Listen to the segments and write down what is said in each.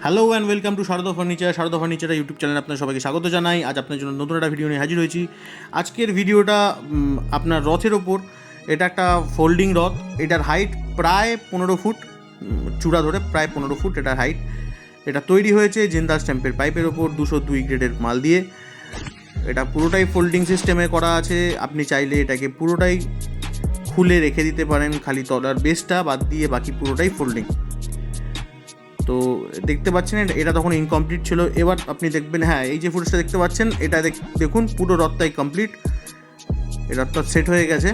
Hello and welcome to Sharda furniture YouTube চ্যানেলে আপনার সবাইকে স্বাগত জানাই। আজ আপনার জন্য নতুন একটা ভিডিও নিয়ে হাজির হয়েছি। আজকের ভিডিওটা আপনার রথের ওপর। এটা একটা ফোল্ডিং রথ। এটার হাইট প্রায় 15 ফুট, চূড়া ধরে প্রায় 15 ফুট এটার হাইট। এটা তৈরি হয়েছে জিন্দাল স্ট্যাম্পের পাইপের ওপর 202 গ্রেডের মাল দিয়ে। এটা পুরোটাই ফোল্ডিং সিস্টেমে করা আছে। আপনি চাইলে এটাকে পুরোটাই খুলে রেখে দিতে পারেন, খালি তলার বেসটা বাদ দিয়ে বাকি পুরোটাই ফোল্ডিং। তো দেখতে পাচ্ছেন এটা তখন ইনকমপ্লিট ছিল। এবার আপনি দেখবেন, হ্যাঁ, এই যে ফুটেজটা দেখতে পাচ্ছেন এটা দেখুন পুরো রথটাই কমপ্লিট। এই রথটা সেট হয়ে গেছে।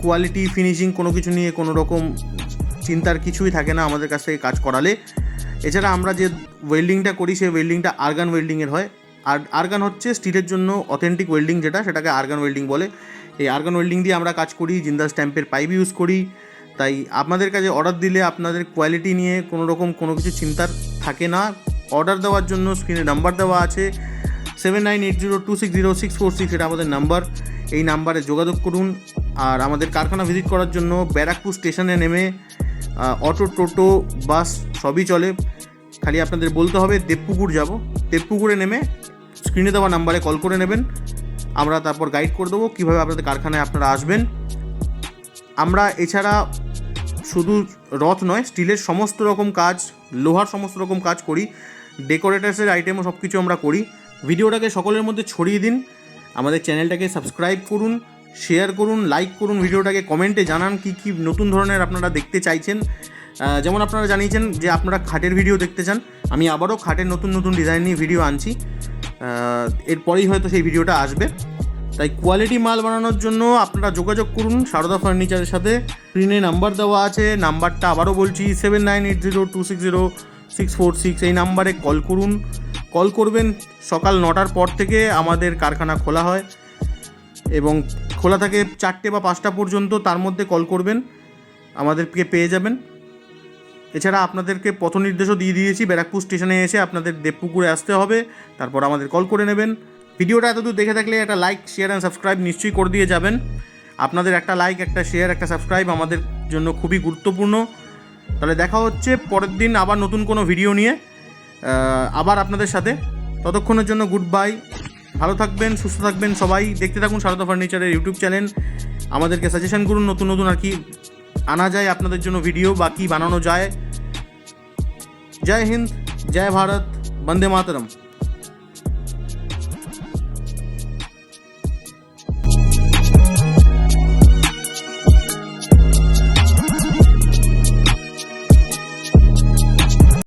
কোয়ালিটি ফিনিশিং কোনো কিছু নিয়ে কোনো রকম চিন্তার কিছুই থাকে না আমাদের কাছ থেকে কাজ করালে। এছাড়া আমরা যে ওয়েল্ডিংটা করি সেই ওয়েল্ডিংটা আর্গান ওয়েল্ডিংয়ের হয়। আর আর্গান হচ্ছে স্টিলের জন্য অথেন্টিক ওয়েল্ডিং, সেটাকে আর্গান ওয়েল্ডিং বলে। এই আর্গান ওয়েল্ডিং দিয়ে আমরা কাজ করি, জিন্দাল স্ট্যাম্পের পাইপ ইউজ করি। তাই আপনাদের কাছে অর্ডার দিলে আপনাদের কোয়ালিটি নিয়ে কোনো রকম কোনো কিছু চিন্তার থাকে না। অর্ডার দেওয়ার জন্য স্ক্রিনে নাম্বার দেওয়া আছে 7980260646, এটা আমাদের নাম্বার। এই নাম্বারে যোগাযোগ করুন। আর আমাদের কারখানা ভিজিট করার জন্য ব্যারাকপুর স্টেশনে নেমে অটো, টোটো, বাস সবই চলে। খালি আপনাদের বলতে হবে দেবপুকুর যাব। দেবপুকুরে নেমে স্ক্রিনে দেওয়া নাম্বারে কল করে নেবেন। আমরা তারপর গাইড করে দেবো কীভাবে আপনাদের কারখানায় আপনারা আসবেন। আমরা এছাড়া শুধু রথ নয়, স্টিলের সমস্ত রকম কাজ, লোহার সমস্ত রকম কাজ করি। ডেকোরেটার্সের আইটেমও সব কিছু আমরা করি। ভিডিওটাকে সকলের মধ্যে ছড়িয়ে দিন। আমাদের চ্যানেলটাকে সাবস্ক্রাইব করুন, শেয়ার করুন, লাইক করুন। ভিডিওটাকে কমেন্টে জানান কী কী নতুন ধরনের আপনারা দেখতে চাইছেন। যেমন আপনারা জানিয়েছেন যে আপনারা খাটের ভিডিও দেখতে চান। আমি আবারও খাটের নতুন নতুন ডিজাইন নিয়ে ভিডিও আনছি। এরপরেই হয়তো সেই ভিডিওটা আসবে। তাই কোয়ালিটি মাল বানানোর জন্য আপনারা যোগাযোগ করুন শারদা ফার্নিচারের সাথে। স্ক্রিনে নাম্বার দেওয়া আছে, নাম্বারটা আবারও বলছি 7980260646। এই নাম্বারে কল করুন। কল করবেন সকাল 9টার পর থেকে। আমাদের কারখানা খোলা হয় এবং খোলা থাকে 4টে বা 5টা পর্যন্ত। তার মধ্যে কল করবেন, আমাদেরকে পেয়ে যাবেন। এছাড়া আপনাদেরকে পথ নির্দেশও দিয়ে দিয়েছি। ব্যারাকপুর স্টেশনে এসে আপনাদের দেবপুকুরে আসতে হবে, তারপর আমাদের কল করে নেবেন। ভিডিওটা এতদূর দেখে থাকলে একটা লাইক, শেয়ার অ্যান্ড সাবস্ক্রাইব নিশ্চয়ই করে দিয়ে যাবেন। আপনাদের একটা লাইক, একটা শেয়ার, একটা সাবস্ক্রাইব আমাদের জন্য খুবই গুরুত্বপূর্ণ। তাহলে দেখা হচ্ছে পরের দিন আবার নতুন কোনো ভিডিও নিয়ে আবার আপনাদের সাথে। ততক্ষণের জন্য গুড বাই। ভালো থাকবেন, সুস্থ থাকবেন সবাই। দেখতে থাকুন শারদা ফার্নিচারের ইউটিউব চ্যানেল। আমাদেরকে সাজেশন করুন নতুন নতুন আর কি আনা যায় আপনাদের জন্য ভিডিও বা কী বানানো যায়। জয় হিন্দ, জয় ভারত, বন্দে মাতরম।